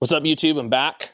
What's up, YouTube? I'm back.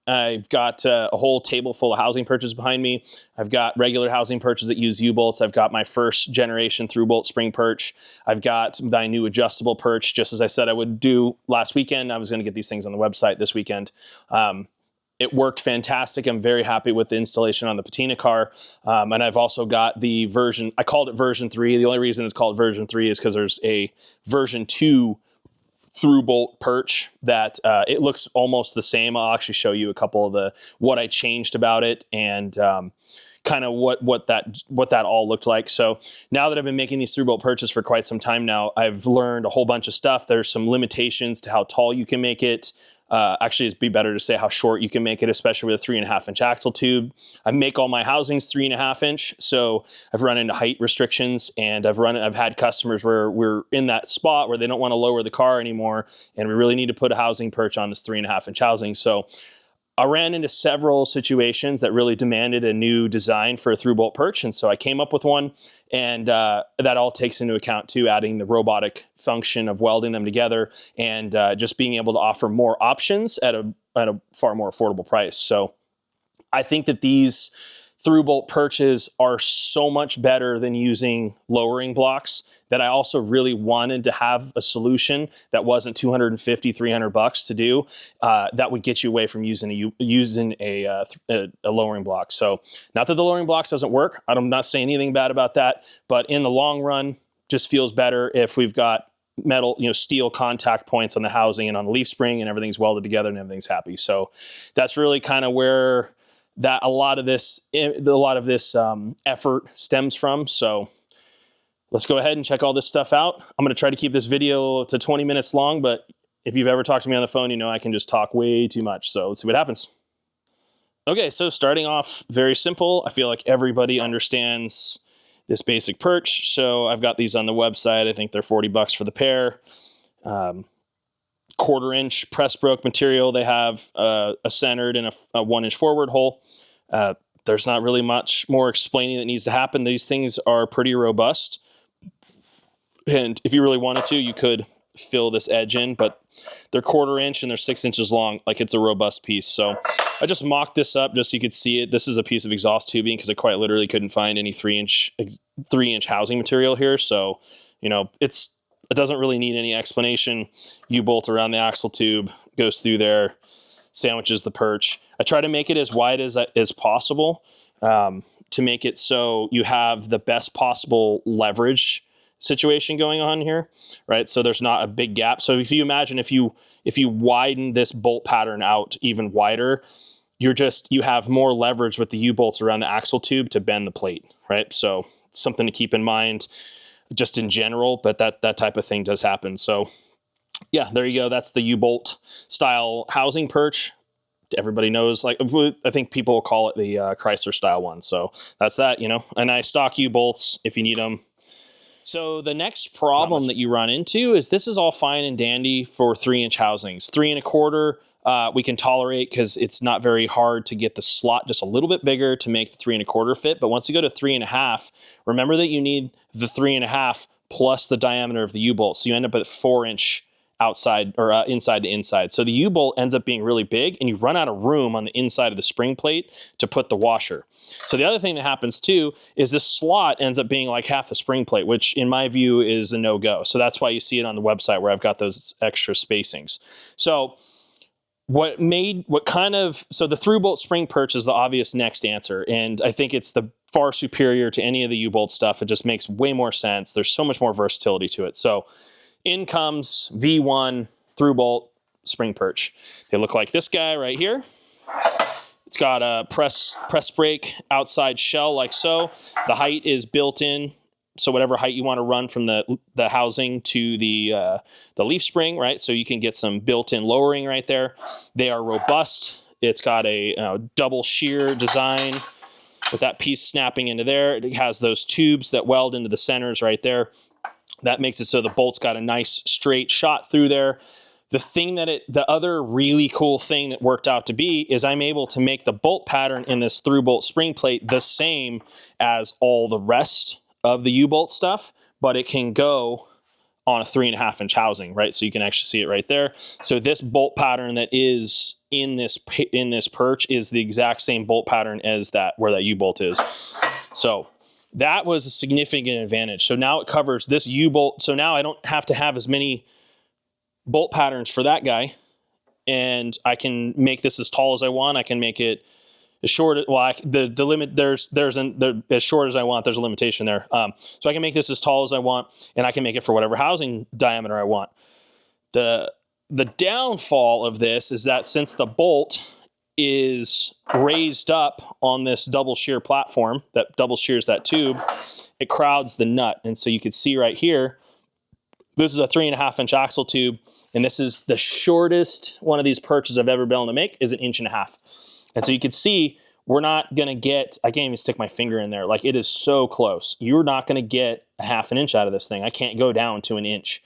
I've got a whole table full of housing perches behind me. I've got regular housing perches that use U-bolts. I've got my first generation through-bolt spring perch. I've got my new adjustable perch, just as I said I would do last weekend. I was going to get these things on the website this weekend. It worked fantastic. I'm very happy with the installation on the patina car. And I've also got the version, I called it version 3. The only reason it's called version 3 is because there's a version 2 through bolt perch that it looks almost the same. I'll actually show you a couple of what I changed about it and kind of what that all looked like. So now that I've been making these through bolt perches for quite some time now, I've learned a whole bunch of stuff. There's some limitations to how tall you can make it. Actually, it'd be better to say how short you can make it, especially with a 3.5-inch axle tube. I make all my housings 3.5-inch, so I've run into height restrictions, and I've had customers where we're in that spot where they don't want to lower the car anymore, and we really need to put a housing perch on this 3.5-inch housing. So I ran into several situations that really demanded a new design for a through bolt perch, and so I came up with one, and that all takes into account too adding the robotic function of welding them together and just being able to offer more options at a far more affordable price. So I think that these through bolt perches are so much better than using lowering blocks that I also really wanted to have a solution that wasn't $250, $300 to do that would get you away from using a lowering block. So not that the lowering blocks doesn't work. I'm not saying anything bad about that, but in the long run, just feels better if we've got metal, steel contact points on the housing and on the leaf spring and everything's welded together and everything's happy. So that's really kind of where a lot of this effort stems from. So let's go ahead and check all this stuff out. I'm going to try to keep this video to 20 minutes long, but if you've ever talked to me on the phone, you know I can just talk way too much. So let's see what happens. Okay, so starting off very simple. I feel like everybody understands this basic perch. So I've got these on the website. I think they're $40 for the pair. 1/4-inch press broke material. They have a centered and a 1-inch forward hole. There's not really much more explaining that needs to happen. These things are pretty robust. And if you really wanted to, you could fill this edge in, but they're 1/4-inch and they're 6 inches long. Like, it's a robust piece. So I just mocked this up just so you could see it. This is a piece of exhaust tubing because I quite literally couldn't find any 3-inch housing material here. So, it doesn't really need any explanation. U-bolt around the axle tube, goes through there, sandwiches the perch. I try to make it as wide as possible to make it so you have the best possible leverage situation going on here, right? So there's not a big gap. So if you imagine if you widen this bolt pattern out even wider, you have more leverage with the U-bolts around the axle tube to bend the plate, right? So it's something to keep in mind just in general, but that type of thing does happen. So yeah, there you go. That's the U-bolt style housing perch. Everybody knows, I think people will call it the Chrysler style one. So that's that, and I stock U-bolts if you need them. So the next problem that you run into is this is all fine and dandy for 3-inch housings. 3 1/4, we can tolerate because it's not very hard to get the slot just a little bit bigger to make the 3 1/4 fit. But once you go to 3.5, remember that you need the 3.5 plus the diameter of the U-bolt. So you end up at 4-inch outside or inside to inside. So the U-bolt ends up being really big and you run out of room on the inside of the spring plate to put the washer. So the other thing that happens too is this slot ends up being like half the spring plate, which in my view is a no-go. So that's why you see it on the website where I've got those extra spacings. So so the through bolt spring perch is the obvious next answer. And I think it's the far superior to any of the U-bolt stuff. It just makes way more sense. There's so much more versatility to it. So in comes V1 through bolt spring perch. They look like this guy right here. It's got a press brake outside shell like so. The height is built in. So whatever height you want to run from the housing to the leaf spring, right? So you can get some built-in lowering right there. They are robust. It's got a double shear design with that piece snapping into there. It has those tubes that weld into the centers right there. That makes it so the bolt's got a nice straight shot through there. The other really cool thing that worked out to be is I'm able to make the bolt pattern in this through bolt spring plate the same as all the rest of the U-bolt stuff, but it can go on a 3.5 inch housing, right? So you can actually see it right there. So this bolt pattern that is in this perch is the exact same bolt pattern as that where that U-bolt is. So that was a significant advantage. So now it covers this U-bolt. So now I don't have to have as many bolt patterns for that guy, and I can make this as tall as I want. I can make it as short. Well, the limit there's as short as I want. There's a limitation there. So I can make this as tall as I want, and I can make it for whatever housing diameter I want. The downfall of this is that since the bolt is raised up on this double shear platform that double shears that tube, it crowds the nut. And so you can see right here, this is a 3.5 inch axle tube, and this is the shortest one of these perches I've ever been able to make is 1.5 inches. And so you can see we're not gonna get, I can't even stick my finger in there. Like, it is so close. You're not gonna get a 1/2 inch out of this thing. I can't go down to 1 inch.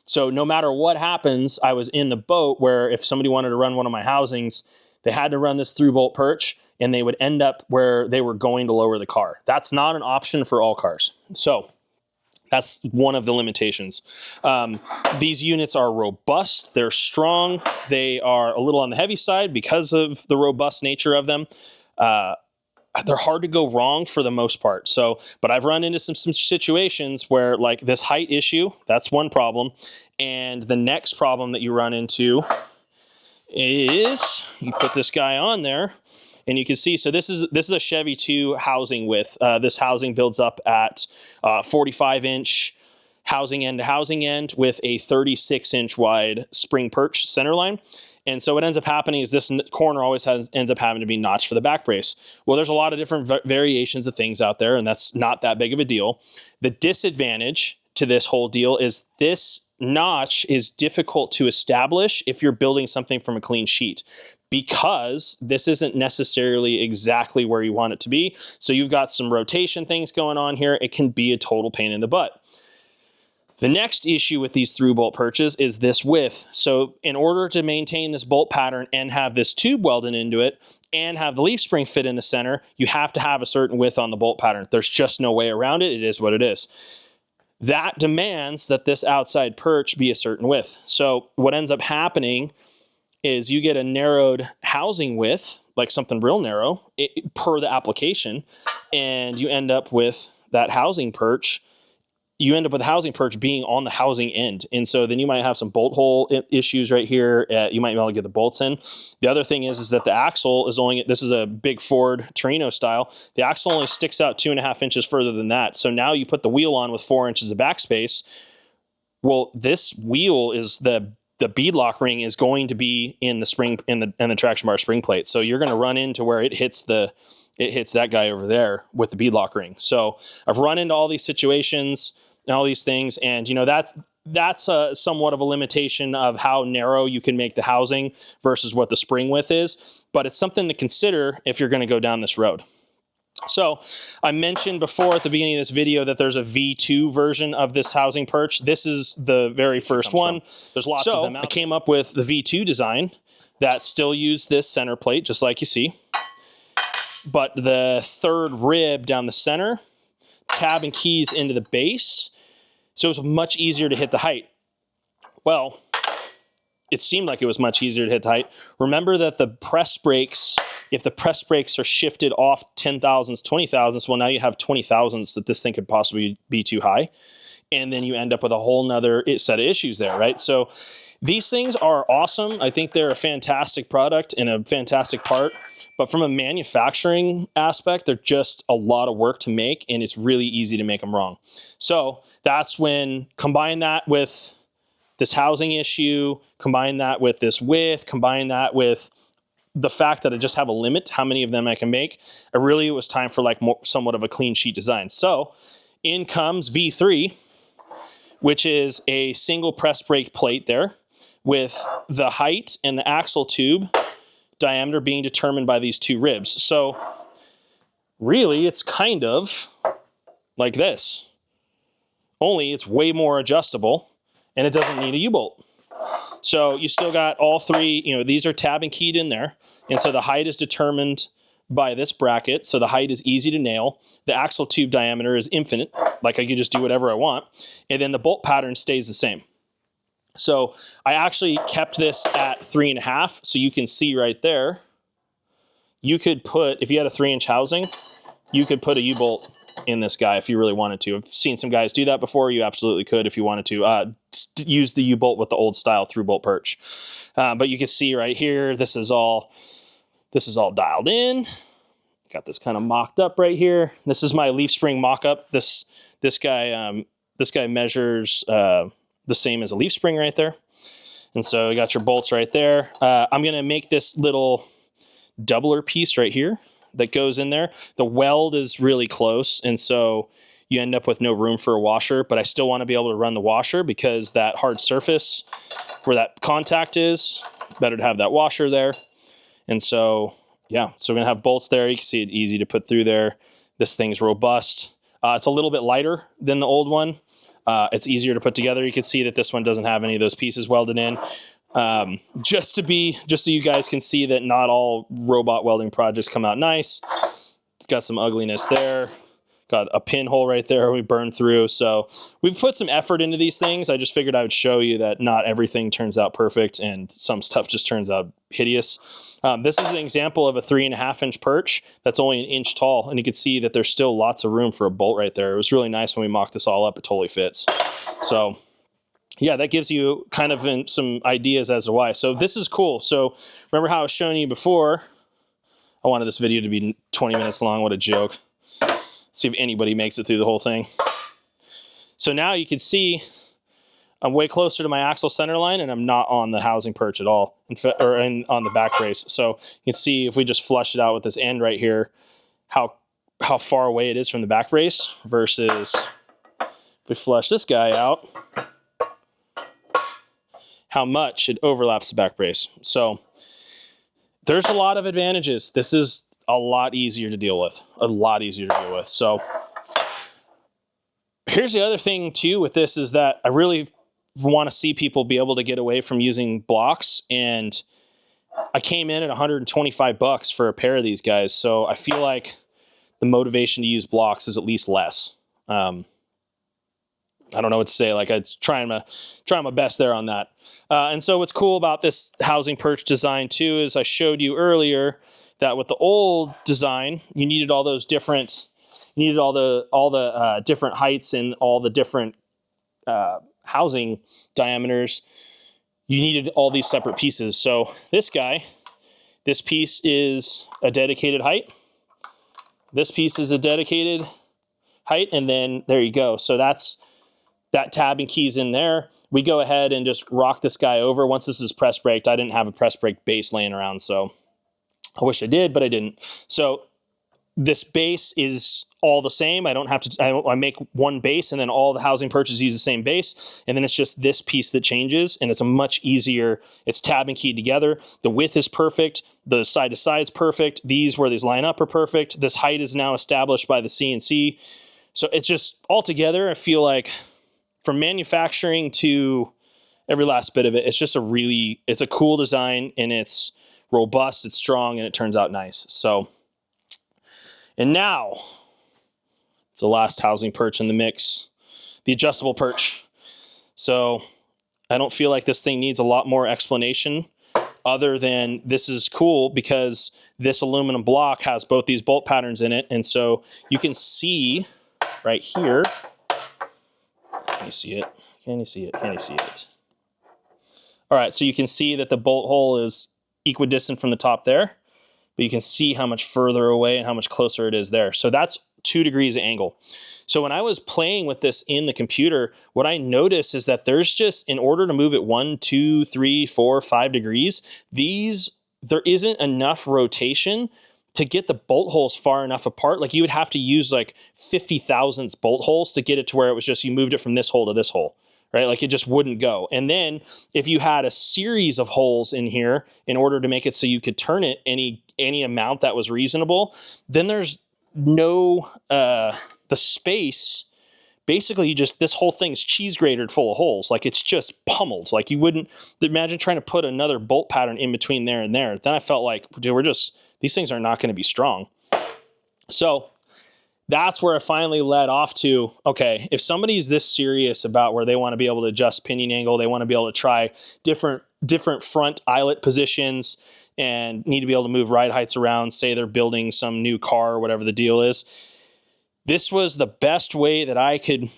So no matter what happens, I was in the boat where if somebody wanted to run one of my housings, they had to run this through bolt perch, and they would end up where they were going to lower the car. That's not an option for all cars. So that's one of the limitations. These units are robust, they're strong, they are a little on the heavy side because of the robust nature of them. They're hard to go wrong for the most part. So, but I've run into some situations where, like, this height issue, that's one problem. And the next problem that you run into is you put this guy on there, and you can see, so this is a Chevy 2 housing width. This housing builds up at 45 inch housing end to housing end with a 36 inch wide spring perch center line. And so what ends up happening is this corner always ends up having to be notched for the back brace. Well, there's a lot of different variations of things out there, and that's not that big of a deal. The disadvantage to this whole deal is this notch is difficult to establish if you're building something from a clean sheet, because this isn't necessarily exactly where you want it to be. So you've got some rotation things going on here. It can be a total pain in the butt. The next issue with these through bolt perches is this width. So in order to maintain this bolt pattern and have this tube welded into it and have the leaf spring fit in the center, you have to have a certain width on the bolt pattern. There's just no way around it. It is what it is. That demands that this outside perch be a certain width. So what ends up happening is you get a narrowed housing width, like something real narrow, per the application, and you end up with that housing perch. You end up with the housing perch being on the housing end. And so then you might have some bolt hole issues right here. You might be able to get the bolts in. The other thing is that the axle is only, this is a big Ford Torino style. The axle only sticks out 2.5 inches further than that. So now you put the wheel on with 4 inches of backspace. Well, this wheel is the bead lock ring is going to be in the spring, in the traction bar spring plate. So you're going to run into where it hits that guy over there with the bead lock ring. So I've run into all these situations and all these things, and you know, that's a somewhat of a limitation of how narrow you can make the housing versus what the spring width is, but it's something to consider if you're going to go down this road. So I mentioned before at the beginning of this video that there's a V2 version of this housing perch. This is the very first one. There's lots of them out. I came up with the V2 design that still used this center plate, just like you see, but the third rib down the center, tab and keys into the base, so it was much easier to hit the height. Well, it seemed like it was much easier to hit the height. Remember that the press brakes, if the press brakes are shifted off 10 thousandths, 20 thousandths, well, now you have 20 thousandths that this thing could possibly be too high. And then you end up with a whole nother set of issues there, right? So these things are awesome. I think they're a fantastic product and a fantastic part. But from a manufacturing aspect, they're just a lot of work to make, and it's really easy to make them wrong. So that's when, combine that with this housing issue, combine that with this width, combine that with the fact that I just have a limit how many of them I can make, it really was time for like somewhat of a clean sheet design. So in comes V3, which is a single press brake plate there with the height and the axle tube diameter being determined by these two ribs. So really it's kind of like this, only it's way more adjustable and it doesn't need a U-bolt. So you still got all three, you know, these are tab and keyed in there. And so the height is determined by this bracket, so the height is easy to nail. The axle tube diameter is infinite, like I could just do whatever I want. And then the bolt pattern stays the same. So I actually kept this at 3.5, so you can see right there, you could put, if you had a 3-inch housing, you could put a U-bolt in this guy if you really wanted to. I've seen some guys do that before. You absolutely could if you wanted to. Use the U-bolt with the old style through-bolt perch. But you can see right here, this is all dialed in. Got this kind of mocked up right here. This is my leaf spring mock-up. This guy measures the same as a leaf spring right there. And so you got your bolts right there. I'm gonna make this little doubler piece right here that goes in there. The weld is really close, and so you end up with no room for a washer, but I still want to be able to run the washer because that hard surface where that contact is, better to have that washer there. And so, yeah, so we're gonna have bolts there. You can see it easy to put through there. This thing's robust. It's a little bit lighter than the old one. It's easier to put together. You can see that this one doesn't have any of those pieces welded in. Just so you guys can see that not all robot welding projects come out nice. It's got some ugliness there. Got a pinhole right there we burned through. So we've put some effort into these things. I just figured I would show you that not everything turns out perfect and some stuff just turns out hideous. This is an example of a 3.5-inch perch that's only 1 inch tall. And you can see that there's still lots of room for a bolt right there. It was really nice when we mocked this all up. It totally fits. So yeah, that gives you kind of some ideas as to why. So this is cool. So remember how I was showing you before? I wanted this video to be 20 minutes long. What a joke. See if anybody makes it through the whole thing. So now you can see I'm way closer to my axle center line and I'm not on the housing perch at all, on the back brace. So you can see if we just flush it out with this end right here, how far away it is from the back brace versus if we flush this guy out, how much it overlaps the back brace. So there's a lot of advantages. This is a lot easier to deal with, So here's the other thing too with this is that I really want to see people be able to get away from using blocks. And I came in at $125 for a pair of these guys. So I feel like the motivation to use blocks is at least less. I don't know what to say. Like I'm trying my best there on that. And so what's cool about this housing perch design too is I showed you earlier that with the old design, you needed all those different, all the different heights and all the different housing diameters. You needed all these separate pieces. So this piece is a dedicated height. This piece is a dedicated height, and then there you go. So that tab and keys in there. We go ahead and just rock this guy over. Once this is press braked, I didn't have a press brake base laying around, so I wish I did, but I didn't. So this base is all the same. I make one base and then all the housing perches use the same base. And then it's just this piece that changes and it's a much easier, it's tab and keyed together. The width is perfect. The side to side's perfect. Where these line up are perfect. This height is now established by the CNC. So it's just all together. I feel like from manufacturing to every last bit of it, it's a cool design and it's robust, it's strong, and it turns out nice. So, and now, the last housing perch in the mix, the adjustable perch. So I don't feel like this thing needs a lot more explanation other than this is cool because this aluminum block has both these bolt patterns in it. And so you can see right here, can you see it? Can you see it? Can you see it? All right, so you can see that the bolt hole is equidistant from the top there, but you can see how much further away and how much closer it is there. So that's 2 degrees of angle. So when I was playing with this in the computer, what I noticed is that there's just, in order to move it 1, 2, 3, 4, 5 degrees, there isn't enough rotation to get the bolt holes far enough apart. Like you would have to use like 50 thousandths bolt holes to get it to where it was just, you moved it from this hole to this hole. Right? Like it just wouldn't go. And then if you had a series of holes in here in order to make it so you could turn it any amount that was reasonable, then there's no, the space, basically this whole thing's cheese grated full of holes. Like it's just pummeled. Like you wouldn't, imagine trying to put another bolt pattern in between there and there. Then I felt like, dude, we're just these things are not going to be strong. So that's where I finally led off to, okay, if somebody's this serious about where they want to be able to adjust pinion angle, they want to be able to try different front eyelet positions and need to be able to move ride heights around, say they're building some new car or whatever the deal is. This was the best way that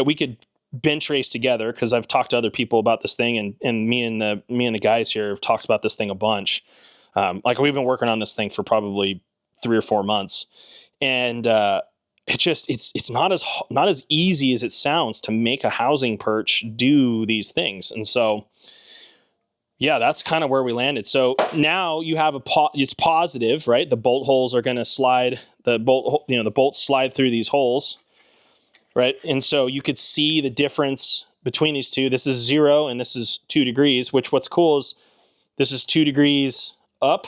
we could bench race together, because I've talked to other people about this thing, and me and the guys here have talked about this thing a bunch. Like we've been working on this thing for probably 3 or 4 months. And it's not as easy as it sounds to make a housing perch do these things. And so, yeah, that's kind of where we landed. So now you have it's positive, right? The bolt holes are going to slide, the bolts slide through these holes, right? And so you could see the difference between these two. This is 0 and this is 2 degrees, which what's cool is this is 2 degrees up.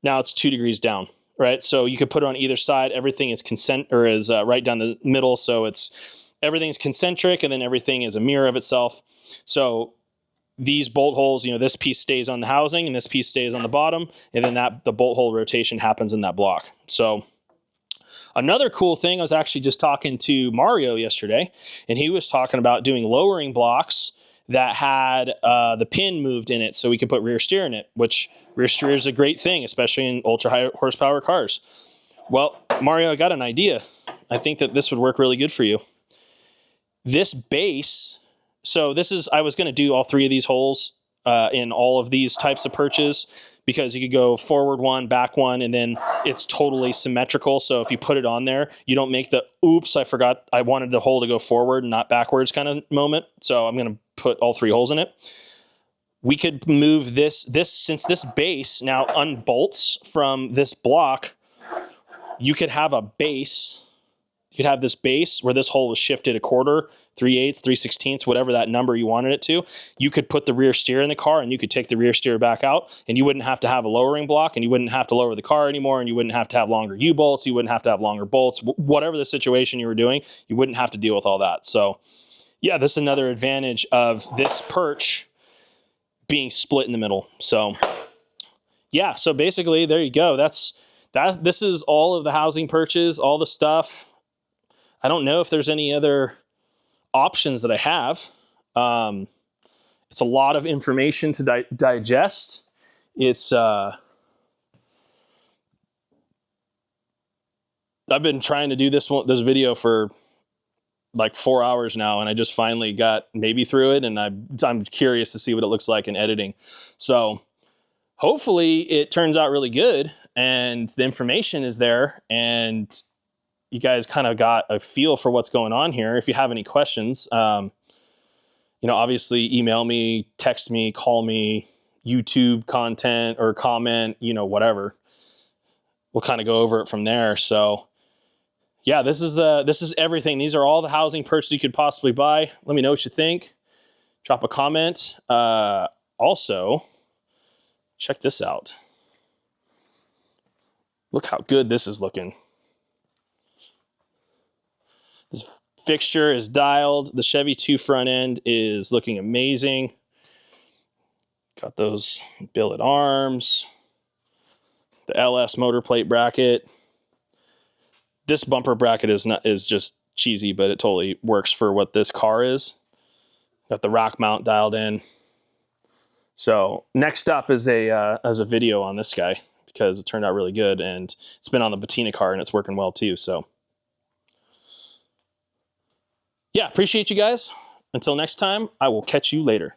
Now it's 2 degrees down, right? So you could put it on either side. Everything is right down the middle. So everything's concentric, and then everything is a mirror of itself. So these bolt holes, this piece stays on the housing and this piece stays on the bottom, and then the bolt hole rotation happens in that block. So another cool thing, I was actually just talking to Mario yesterday, and he was talking about doing lowering blocks that had the pin moved in it so we could put rear steer in it, which rear steer is a great thing, especially in ultra high horsepower cars. Well, Mario, I got an idea. I think that this would work really good for you. This base, I was going to do all 3 of these holes in all of these types of perches, because you could go forward 1, back 1, and then it's totally symmetrical. So if you put it on there, you don't make the, oops, I forgot I wanted the hole to go forward and not backwards kind of moment. So I'm going to put all 3 holes in it. We could move this since this base now unbolts from this block, you could have a base. You could have this base where this hole was shifted 1/4, 3/8, 3/16, whatever that number you wanted it to. You could put the rear steer in the car, and you could take the rear steer back out, and you wouldn't have to have a lowering block, and you wouldn't have to lower the car anymore, and you wouldn't have to have longer U-bolts, you wouldn't have to have longer bolts. Whatever the situation you were doing, you wouldn't have to deal with all that. So yeah, this is another advantage of this perch being split in the middle. So yeah, so basically there you go. This is all of the housing perches, all the stuff. I don't know if there's any other options that I have. It's a lot of information to digest. I've been trying to do this video for like 4 hours now, and I just finally got maybe through it, and I'm curious to see what it looks like in editing. So hopefully it turns out really good, and the information is there, and you guys kind of got a feel for what's going on here. If you have any questions, obviously email me, text me, call me, YouTube content or comment, whatever. We'll kind of go over it from there. So yeah, this is everything. These are all the housing perches you could possibly buy. Let me know what you think. Drop a comment. Also, check this out. Look how good this is looking. This fixture is dialed. The Chevy 2 front end is looking amazing. Got those billet arms. The LS motor plate bracket. This bumper bracket is just cheesy, but it totally works for what this car is. Got the rack mount dialed in. So next up is a video on this guy, because it turned out really good, and it's been on the Patina car and it's working well too. So yeah, appreciate you guys. Until next time, I will catch you later.